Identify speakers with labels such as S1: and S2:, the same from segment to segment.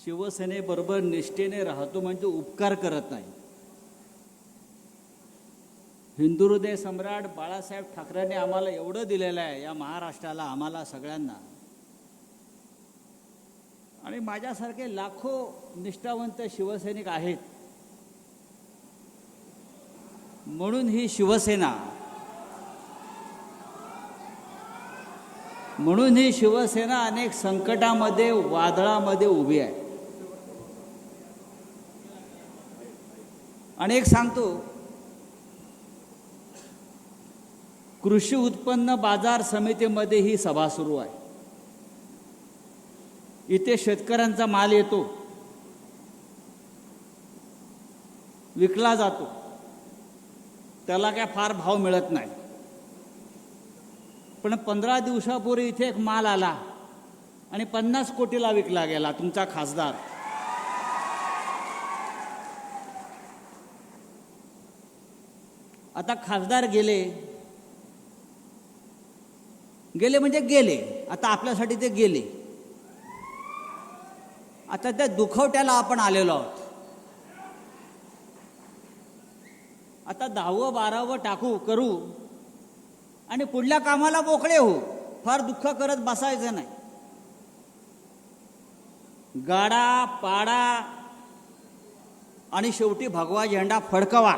S1: शिवसेनेबरोबर निष्ठेने राहतो म्हणजे उपकार करत नाही. हिंदुहृदय सम्राट बाळासाहेब ठाकरेंनी आम्हाला एवढं दिलेलं आहे या महाराष्ट्राला, आम्हाला सगळ्यांना. आणि माझ्यासारखे लाखो निष्ठावंत शिवसैनिक आहेत. म्हणून ही शिवसेना अनेक संकटामध्ये, वादळामध्ये उभी आहे. आणि एक सांगतो, कृषी उत्पन्न बाजार समितीमध्ये ही सभा सुरू आहे. इथे शेतकऱ्यांचा माल येतो, विकला जातो, त्याला काय फार भाव मिळत नाही. पण 15 दिवसापूर्वी इथे एक माल आला आणि 50 कोटीला विकला गेला. तुमचा खासदार आता खासदार गेले म्हणजे गेले. आता आपल्यासाठी ते गेले. आता त्या दुखवट्याला आपण आलेलो आहोत. आता 10व 12व करू आणि पुढल्या कामाला मोकळे हो. फार दुःख करत बसायचं नाही. गाडा पाडा आणि शेवटी भगवा झेंडा फडकवा.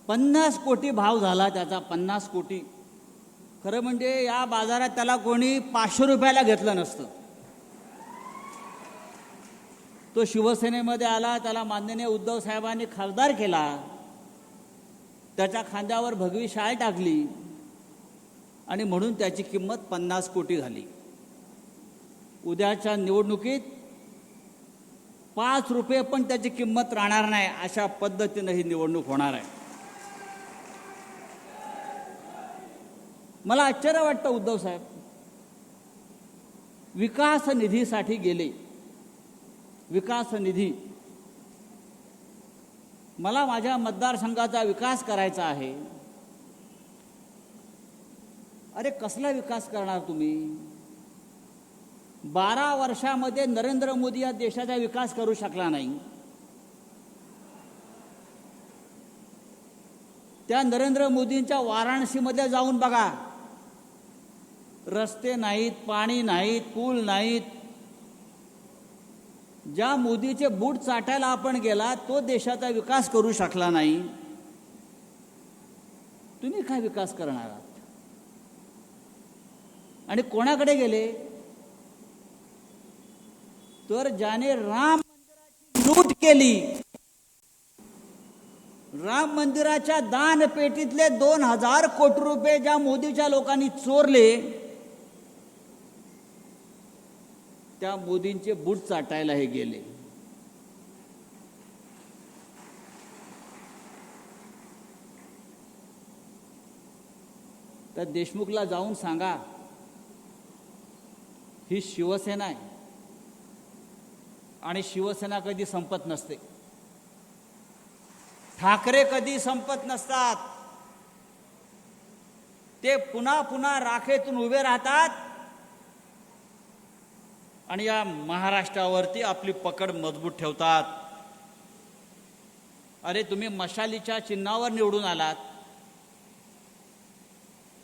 S1: $50 कोटी भाव झाला त्याचा. 50 कोटी. खरं म्हणजे या बाजारात त्याला कोणी 500 रुपयाला घेतलं नसतं. तो शिवसेनेमध्ये आला, त्याला माननीय उद्धव साहेबांनी खासदार केला, त्याच्या खांद्यावर भगवी शाल टाकली आणि म्हणून त्याची किंमत 50 कोटी झाली. उद्याच्या निवडणुकीत 5 रुपये पण त्याची किंमत राहणार नाही. अशा पद्धतीनं ही निवडणूक होणार आहे. मला आश्चर्य वाटतं, उद्धव साहेब विकास निधीसाठी गेले. विकास निधी, मला माझ्या मतदारसंघाचा विकास करायचा आहे. अरे कसला विकास करणार तुम्ही? 12 वर्षामध्ये नरेंद्र मोदी या देशाचा विकास करू शकला नाही. त्या नरेंद्र मोदींच्या वाराणसीमध्ये जाऊन बघा. रस्ते नाहीत, पाणी नाहीत, पूल नाहीत. ज्या मोदीचे बूट चाटायला आपण गेला, तो देशाचा विकास करू शकला नाही. तुम्ही काय विकास करणार आहात? आणि कोणाकडे गेले? तर ज्याने राम मंदिराची लूट केली, राम मंदिराच्या दानपेटीतले 2000 कोटी रुपये ज्या मोदीच्या लोकांनी चोरले, त्या मोदींचे बूट चाटायला हे गेले. तर देशमुखला जाऊन सांगा, ही शिवसेना आहे आणि शिवसेना कधी संपत नसते. ठाकरे कधी संपत नसतात. ते पुन्हा पुन्हा राखेतून उभे राहतात आणि या महाराष्ट्रावरती आपली पकड मजबूत ठेवतात. अरे तुम्ही मशालीच्या चिन्हावर निवडून आलात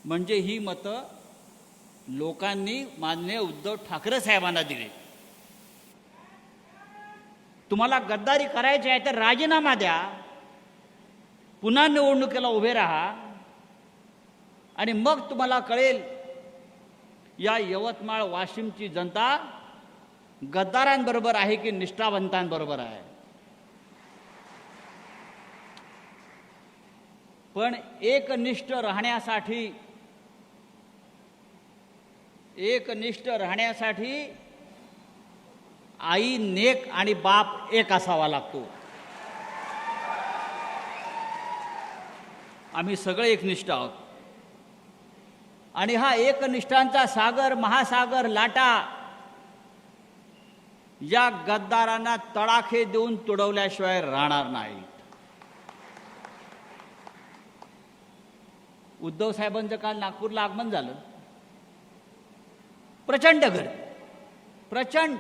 S1: म्हणजे ही मतं लोकांनी माननीय उद्धव ठाकरे साहेबांना दिली. तुम्हाला गद्दारी करायची आहे तर राजीनामा द्या, पुन्हा निवडणुकीला उभे राहा आणि मग तुम्हाला कळेल या यवतमाळ वाशिमची जनता गद्दारांबरोबर आहे की निष्ठावंतांबरोबर आहे. पण एकनिष्ठ राहण्यासाठी आई नेक आणि बाप एक असावा लागतो. आम्ही सगळे एकनिष्ठ आहोत आणि हा एकनिष्ठांचा सागर, महासागर लाटा या गद्दारांना तडाखे देऊन तुडवल्याशिवाय राहणार नाहीत. उद्धव साहेबांचं काल नागपूरला आगमन झालं. प्रचंड गर्दी, प्रचंड.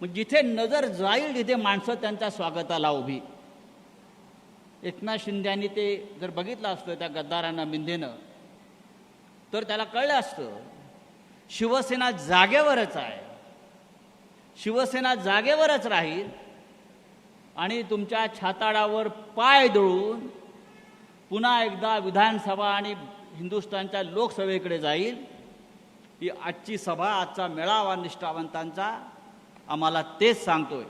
S1: मग जिथे नजर जाईल तिथे माणसं त्यांच्या स्वागताला उभी. एकनाथ शिंदेनी ते जर बघितलं असतं त्या गद्दारांना मिंदेनं, तर त्याला कळलं असतं शिवसेना जागेवरच आहे, शिवसेना जागेवरच राहील आणि तुमच्या छाताडावर पाय दळून पुन्हा एकदा विधानसभा आणि हिंदुस्थानच्या लोकसभेकडे जाईल. ही आजची सभा, आजचा मेळावा निष्ठावंतांचा आम्हाला तेच सांगतोय.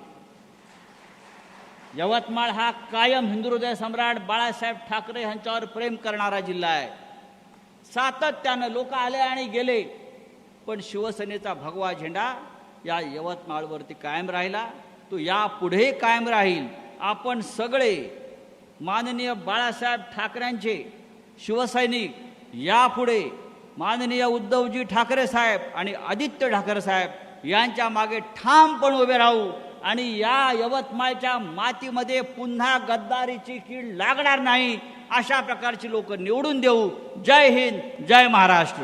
S1: यवतमाळ हा कायम हिंदुहृदय सम्राट बाळासाहेब ठाकरे यांच्यावर प्रेम करणारा जिल्हा आहे. सातत्यानं लोक आले आणि गेले, पण शिवसेनेचा भगवा झेंडा या यवतमाळवरती कायम राहिला. तो यापुढेही कायम राहील. आपण सगळे माननीय बाळासाहेब ठाकरेंचे शिवसैनिक यापुढे माननीय उद्धवजी ठाकरे साहेब आणि आदित्य ठाकरे साहेब यांच्या मागे ठामपणे उभे राहू आणि या यवतमाळच्या मातीमध्ये पुन्हा गद्दारीची कीड लागणार नाही अशा प्रकारची लोक निवडून देऊ. जय हिंद, जय महाराष्ट्र.